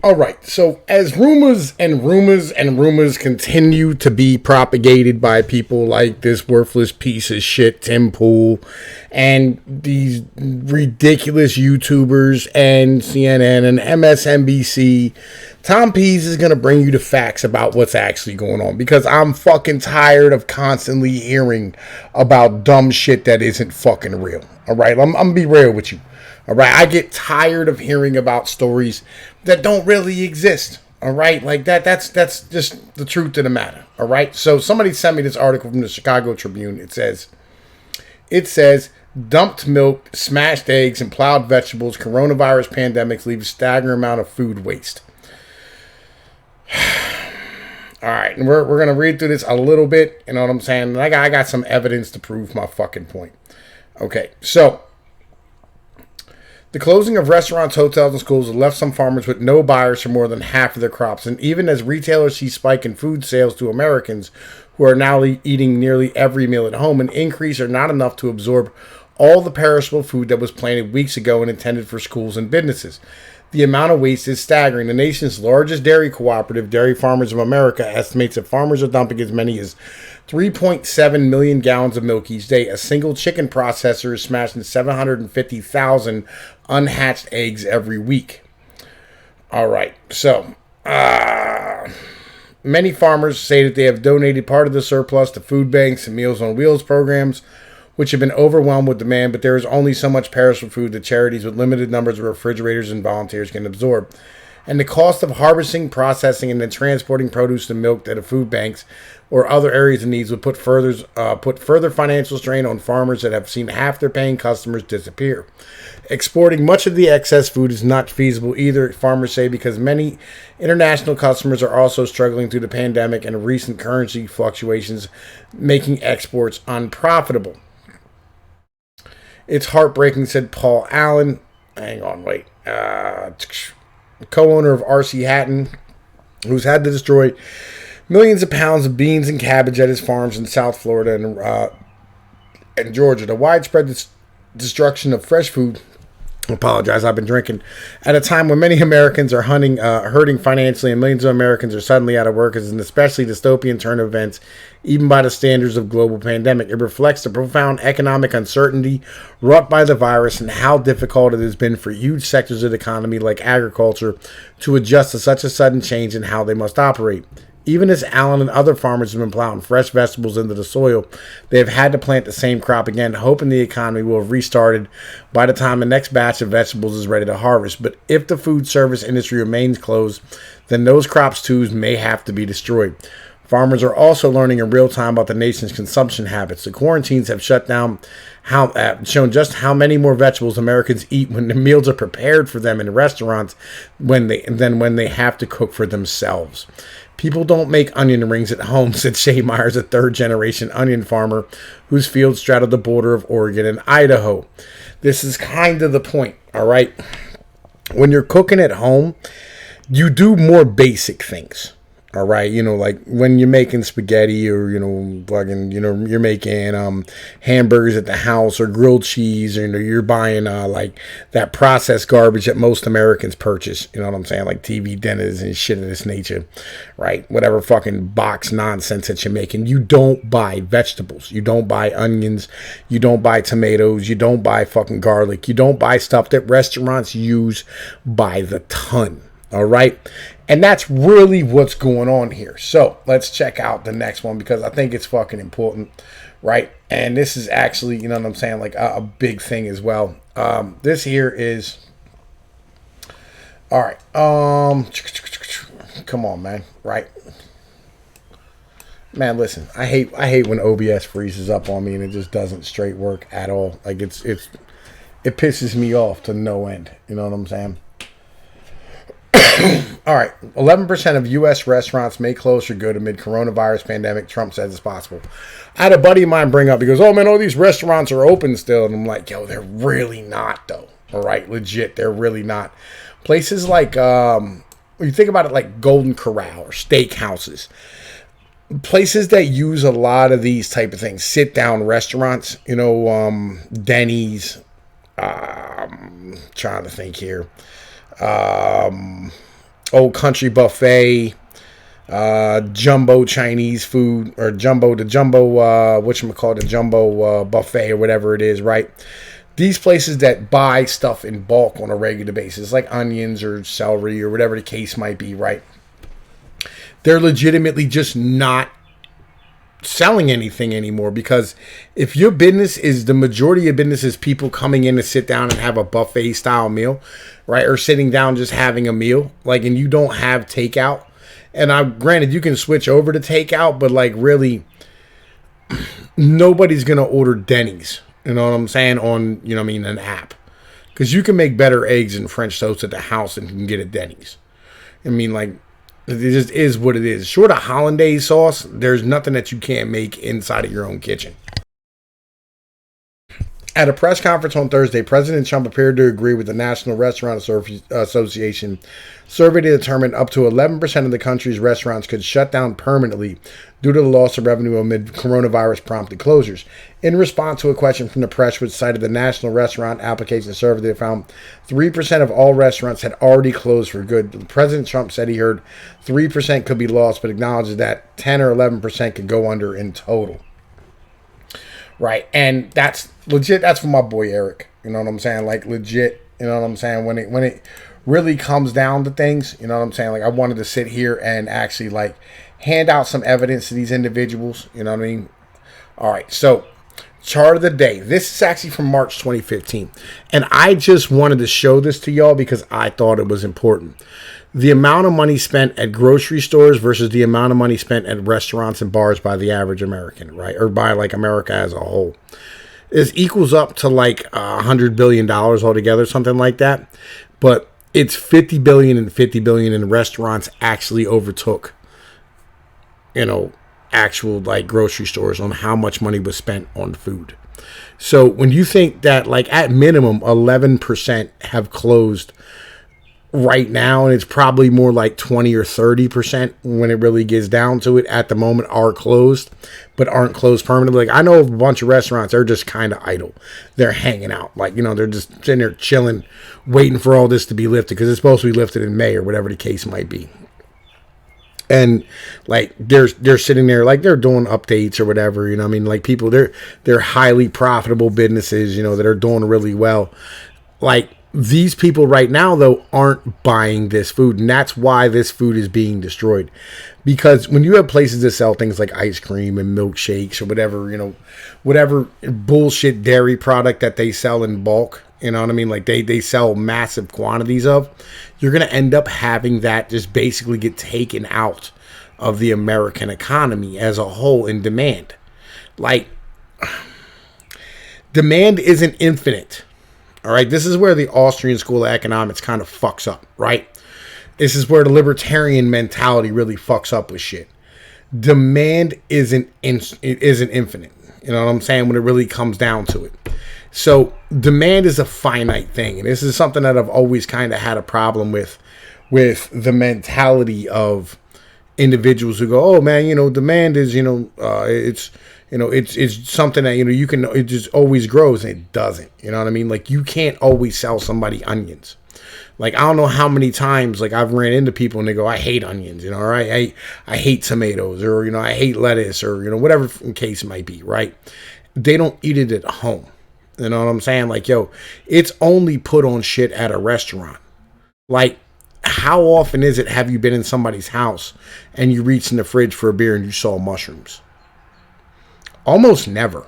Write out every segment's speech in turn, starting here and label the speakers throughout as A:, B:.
A: All right, so as rumors continue to be propagated by people like this worthless piece of shit Tim Pool and these ridiculous YouTubers and CNN and MSNBC, Tom Pease is going to bring you the facts about what's actually going on, because I'm fucking tired of constantly hearing about dumb shit that isn't fucking real. All right, I'm going to be real with you. All right, I get tired of hearing about stories that don't really exist. All right, like that's just the truth of the matter. All right, so somebody sent me this article from the Chicago Tribune. It says dumped milk, smashed eggs, and plowed vegetables. Coronavirus pandemics leave a staggering amount of food waste. All right, and we're gonna read through this a little bit. You know what I'm saying? And I got some evidence to prove my fucking point. Okay, so the closing of restaurants, hotels, and schools have left some farmers with no buyers for more than half of their crops. And even as retailers see spike in food sales to Americans who are now eating nearly every meal at home, an increase are not enough to absorb all the perishable food that was planted weeks ago and intended for schools and businesses. The amount of waste is staggering. The nation's largest dairy cooperative, Dairy Farmers of America, estimates that farmers are dumping as many as 3.7 million gallons of milk each day. A single chicken processor is smashing 750,000 unhatched eggs every week. All right, so many farmers say that they have donated part of the surplus to food banks and Meals on Wheels programs, which have been overwhelmed with demand, but there is only so much perishable food that charities with limited numbers of refrigerators and volunteers can absorb. And the cost of harvesting, processing, and then transporting produce and milk to the food banks or other areas of needs would put further financial strain on farmers that have seen half their paying customers disappear. Exporting much of the excess food is not feasible either, farmers say, because many international customers are also struggling through the pandemic and recent currency fluctuations, making exports unprofitable. It's heartbreaking, said Paul Allen. Hang on, wait. Co-owner of R.C. Hatton, who's had to destroy millions of pounds of beans and cabbage at his farms in South Florida and Georgia. The widespread destruction of fresh food, I apologize, I've been drinking, at a time when many Americans are hurting financially and millions of Americans are suddenly out of work, is an especially dystopian turn of events, even by the standards of global pandemic. It reflects the profound economic uncertainty wrought by the virus and how difficult it has been for huge sectors of the economy like agriculture to adjust to such a sudden change in how they must operate. Even as Allen and other farmers have been plowing fresh vegetables into the soil, they have had to plant the same crop again, hoping the economy will have restarted by the time the next batch of vegetables is ready to harvest. But if the food service industry remains closed, then those crops too may have to be destroyed. Farmers are also learning in real time about the nation's consumption habits. The quarantines have shown just how many more vegetables Americans eat when the meals are prepared for them in restaurants than when they have to cook for themselves. People don't make onion rings at home, said Shay Myers, a third-generation onion farmer whose fields straddle the border of Oregon and Idaho. This is kind of the point, all right? When you're cooking at home, you do more basic things, all right? You know, like when you're making spaghetti or, you're making hamburgers at the house or grilled cheese, or you're buying like that processed garbage that most Americans purchase, you know what I'm saying? Like TV dinners and shit of this nature, right? Whatever fucking box nonsense that you're making. You don't buy vegetables. You don't buy onions. You don't buy tomatoes. You don't buy fucking garlic. You don't buy stuff that restaurants use by the ton, all right? And that's really what's going on here. So let's check out the next one, because I think it's fucking important, right? And this is actually, you know what I'm saying, like a big thing as well. This here is, all right. Come on, man. Right? Man, listen. I hate when OBS freezes up on me and it just doesn't straight work at all. Like it pisses me off to no end. You know what I'm saying? All right, 11% of U.S. restaurants may close for good amid coronavirus pandemic, Trump says it's possible. I had a buddy of mine bring up, he goes, oh man, all these restaurants are open still. And I'm like, yo, they're really not though. All right, legit, they're really not. Places like, you think about it like Golden Corral or steak houses. Places that use a lot of these type of things, sit down restaurants, Denny's, trying to think here. Old Country Buffet, Jumbo Chinese food, or the jumbo whatchamacallit, the jumbo buffet or whatever it is, right? These places that buy stuff in bulk on a regular basis, like onions or celery or whatever the case might be, right? They're legitimately just not selling anything anymore, because if your business is, the majority of business is people coming in to sit down and have a buffet style meal, right? Or sitting down just having a meal, like, and you don't have takeout. And granted, you can switch over to takeout, but like really nobody's going to order Denny's, you know what I'm saying, on, you know what I mean, an app. Because you can make better eggs and French toast at the house than you can get at Denny's. I mean, like, it just is what it is. Short of hollandaise sauce, there's nothing that you can't make inside of your own kitchen. At a press conference on Thursday, President Trump appeared to agree with the National Restaurant Association survey to determine up to 11% of the country's restaurants could shut down permanently due to the loss of revenue amid coronavirus prompted closures. In response to a question from the press which cited the National Restaurant Application Survey, they found 3% of all restaurants had already closed for good. President Trump said he heard 3% could be lost, but acknowledged that 10 or 11% could go under in total. Right, and that's legit. That's for my boy Eric. You know what I'm saying? Like, legit. You know what I'm saying? When it really comes down to things, you know what I'm saying? Like, I wanted to sit here and actually like hand out some evidence to these individuals. You know what I mean? All right, so chart of the day. This is actually from March 2015, and I just wanted to show this to y'all because I thought it was important. The amount of money spent at grocery stores versus the amount of money spent at restaurants and bars by the average American, right? Or by like America as a whole. This equals up to like $100 billion altogether, something like that. But it's $50 billion and $50 billion in restaurants actually overtook, you know, actual like grocery stores on how much money was spent on food. So when you think that like at minimum 11% have closed right now, and it's probably more like 20 or 30% when it really gets down to it at the moment are closed, but aren't closed permanently. Like, I know of a bunch of restaurants, they're just kind of idle. They're hanging out. Like, you know, they're just sitting there chilling, waiting for all this to be lifted, because it's supposed to be lifted in May or whatever the case might be. And like they're sitting there like they're doing updates or whatever, you know what I mean? Like, people, they're highly profitable businesses, you know, that are doing really well. Like, these people right now, though, aren't buying this food, and that's why this food is being destroyed. Because when you have places that sell things like ice cream and milkshakes or whatever, you know, whatever bullshit dairy product that they sell in bulk, you know what I mean? Like, they sell massive quantities of, you're going to end up having that just basically get taken out of the American economy as a whole in demand. Like, demand isn't infinite. All right, this is where the Austrian School of Economics kind of fucks up, right? This is where the libertarian mentality really fucks up with shit. Demand isn't infinite. You know what I'm saying? When it really comes down to it. So demand is a finite thing. And this is something that I've always kind of had a problem with the mentality of individuals who go, oh man, you know, demand is, you know, it's something that, you know, it just always grows, and it doesn't. You know what I mean? Like, you can't always sell somebody onions. Like, I don't know how many times, like, I've ran into people and they go, I hate onions, you know, or I hate tomatoes, or, you know, I hate lettuce, or, you know, whatever the case might be, right? They don't eat it at home. You know what I'm saying? Like, yo, it's only put on shit at a restaurant. Like, how often have you been in somebody's house and you reached in the fridge for a beer and you saw mushrooms? Almost never.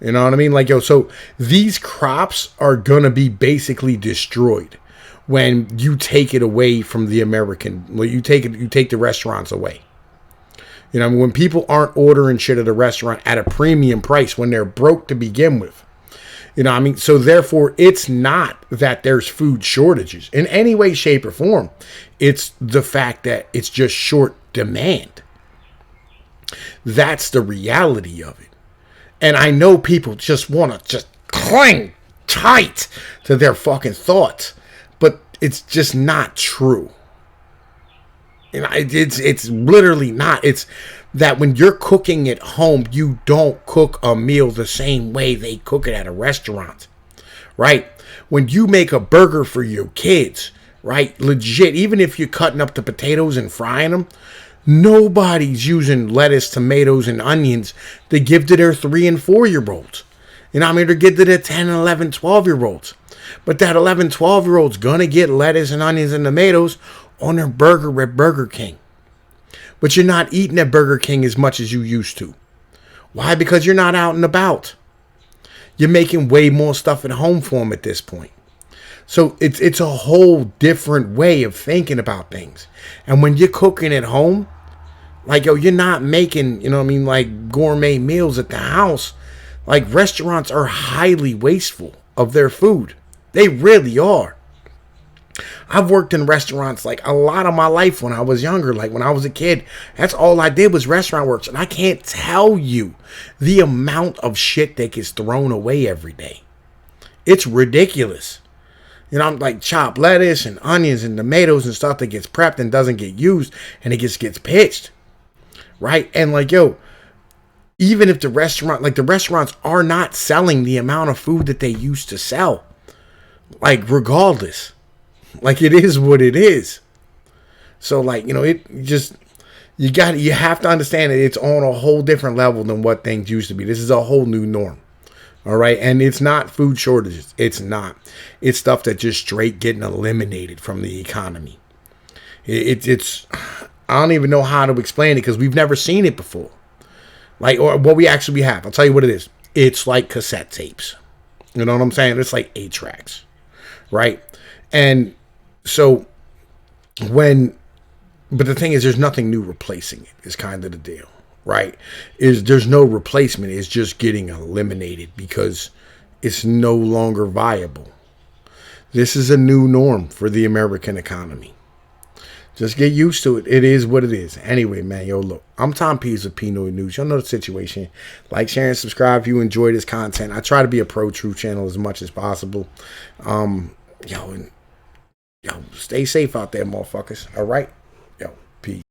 A: You know what I mean? Like, yo, so these crops are going to be basically destroyed when you take it away from the American. Well, you take the restaurants away. You know, when people aren't ordering shit at a restaurant at a premium price when they're broke to begin with. You know what I mean? So therefore, it's not that there's food shortages in any way, shape, or form. It's the fact that it's just short demand. That's the reality of it. And I know people just want to just cling tight to their fucking thoughts, but it's just not true. You know, it's literally not. It's that when you're cooking at home, you don't cook a meal the same way they cook it at a restaurant, right? When you make a burger for your kids, right? Legit, even if you're cutting up the potatoes and frying them, nobody's using lettuce, tomatoes, and onions to give to their 3 and 4-year-olds. You know what I mean? To give to their 10, 11, 12-year-olds. But that 11, 12-year-old's going to get lettuce and onions and tomatoes on their burger at Burger King. But you're not eating at Burger King as much as you used to. Why? Because you're not out and about. You're making way more stuff at home for them at this point. So it's a whole different way of thinking about things. And when you're cooking at home, like, yo, you're not making, you know what I mean, like gourmet meals at the house. Like, restaurants are highly wasteful of their food. They really are. I've worked in restaurants like a lot of my life when I was younger. Like when I was a kid, that's all I did was restaurant work. And I can't tell you the amount of shit that gets thrown away every day. It's ridiculous. You know, I'm like chopped lettuce and onions and tomatoes and stuff that gets prepped and doesn't get used, and it just gets pitched. Right? And like, yo, even if the restaurants are not selling the amount of food that they used to sell. Like, regardless. Like, it is what it is. So, like, you know, you have to understand that it's on a whole different level than what things used to be. This is a whole new norm. All right. And it's not food shortages. It's not. It's stuff that just straight getting eliminated from the economy. It's I don't even know how to explain it because we've never seen it before. Like, or what we actually have. I'll tell you what it is. It's like cassette tapes. You know what I'm saying? It's like 8 tracks. Right. And so but the thing is, there's nothing new replacing it is kind of the deal, right? There's no replacement. It's just getting eliminated because it's no longer viable. This is a new norm for the American economy. Just get used to it. It is what it is. Anyway, man, yo, look, I'm Tom Pease with Pnoid News. Y'all know the situation. Like, share, and subscribe if you enjoy this content. I try to be a pro-truth channel as much as possible. Yo, stay safe out there, motherfuckers. All right? Yo, peace.